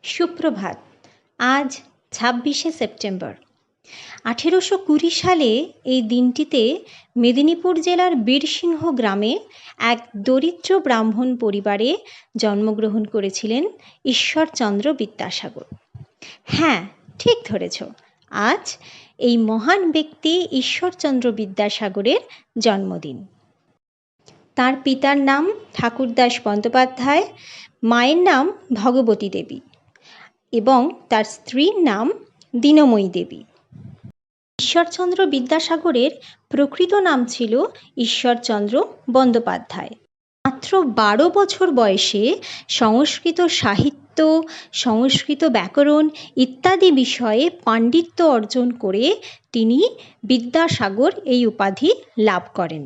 সুপ্রভাত। আজ ২৬শে সেপ্টেম্বর। ১৮২০ সালে এই দিনটিতে মেদিনীপুর জেলার বীরসিংহ গ্রামে এক দরিদ্র ব্রাহ্মণ পরিবারে জন্মগ্রহণ করেছিলেন ঈশ্বরচন্দ্র বিদ্যাসাগর। হ্যাঁ, ঠিক ধরেছ, আজ এই মহান ব্যক্তি ঈশ্বরচন্দ্র বিদ্যাসাগরের জন্মদিন। তার পিতার নাম ঠাকুরদাস বন্দ্যোপাধ্যায়, মায়ের নাম ভগবতী দেবী এবং তার স্ত্রীর নাম দীনময়ী দেবী। ঈশ্বরচন্দ্র বিদ্যাসাগরের প্রকৃত নাম ছিল ঈশ্বরচন্দ্র বন্দ্যোপাধ্যায়। মাত্র ১২ বছর বয়সে সংস্কৃত সাহিত্য, সংস্কৃত ব্যাকরণ ইত্যাদি বিষয়ে পাণ্ডিত্য অর্জন করে তিনি বিদ্যাসাগর এই উপাধি লাভ করেন।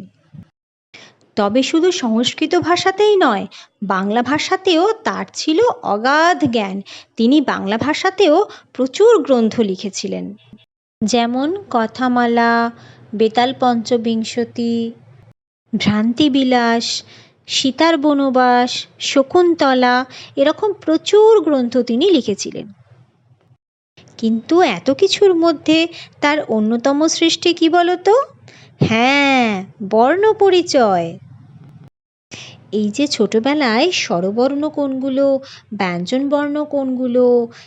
তবে শুধু সংস্কৃত ভাষাতেই নয়, বাংলা ভাষাতেও তার ছিল অগাধ জ্ঞান। তিনি বাংলা ভাষাতেও প্রচুর গ্রন্থ লিখেছিলেন, যেমন কথামালা, বেতাল পঞ্চবিংশতি, ভ্রান্তিবিলাস, সীতার বনবাস, শকুন্তলা, এরকম প্রচুর গ্রন্থ তিনি লিখেছিলেন। কিন্তু এত কিছুর মধ্যে তার অন্যতম সৃষ্টি কি বলতো? হ্যাঁ, বর্ণপরিচয়। এই যে ছোটবেলায় স্বরবর্ণ কোনগুলো, ব্যঞ্জনবর্ণ কোনগুলো,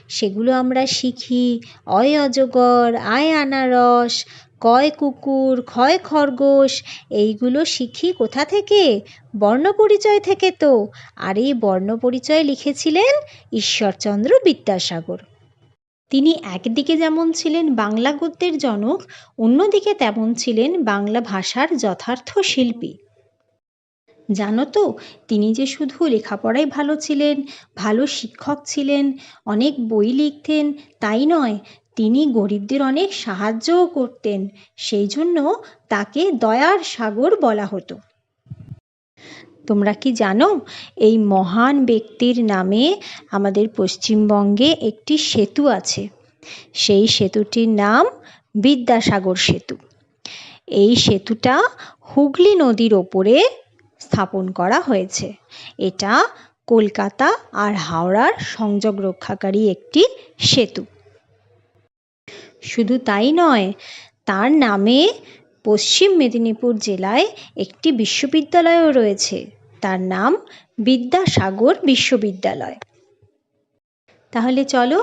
সেগুলো আমরা শিখি। অয় অজগর, আয় আনারস, কয় কুকুর, ক্ষয় খরগোশ, এইগুলো শিখি কোথা থেকে? বর্ণপরিচয় থেকে তো। আর এই বর্ণপরিচয় লিখেছিলেন ঈশ্বরচন্দ্র বিদ্যাসাগর। তিনি একদিকে যেমন ছিলেন বাংলা গদ্যের জনক, অন্যদিকে তেমন ছিলেন বাংলা ভাষার যথার্থ শিল্পী। জানো তো, তিনি যে শুধু লেখাপড়ায় ভালো ছিলেন, ভালো শিক্ষক ছিলেন, অনেক বই লিখতেন তাই নয়, তিনি গরিবদের অনেক সাহায্যও করতেন। সেই জন্য তাকে দয়ার সাগর বলা হতো। তোমরা কি জানো, এই মহান ব্যক্তির নামে আমাদের পশ্চিমবঙ্গে একটি সেতু আছে। সেই সেতুটির নাম বিদ্যাসাগর সেতু। এই সেতুটা হুগলি নদীর ওপরে স্থাপন করা হয়েছে। এটা কলকাতা আর হাওড়ার সংযোগ রক্ষাকারী একটি সেতু। শুধু তাই নয়, তার নামে পশ্চিম মেদিনীপুর জেলায় একটি বিশ্ববিদ্যালয়ও রয়েছে। তার নাম বিদ্যাসাগর বিশ্ববিদ্যালয়। তাহলে চলো,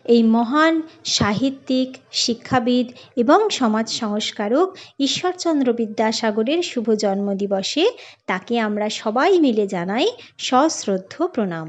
এই মহান সাহিত্যিক, শিক্ষাবিদ এবং সমাজ সংস্কারক ঈশ্বরচন্দ্র বিদ্যাসাগরের শুভ জন্মদিবসে তাকে আমরা সবাই মিলে জানাই সশ্রদ্ধ প্রণাম।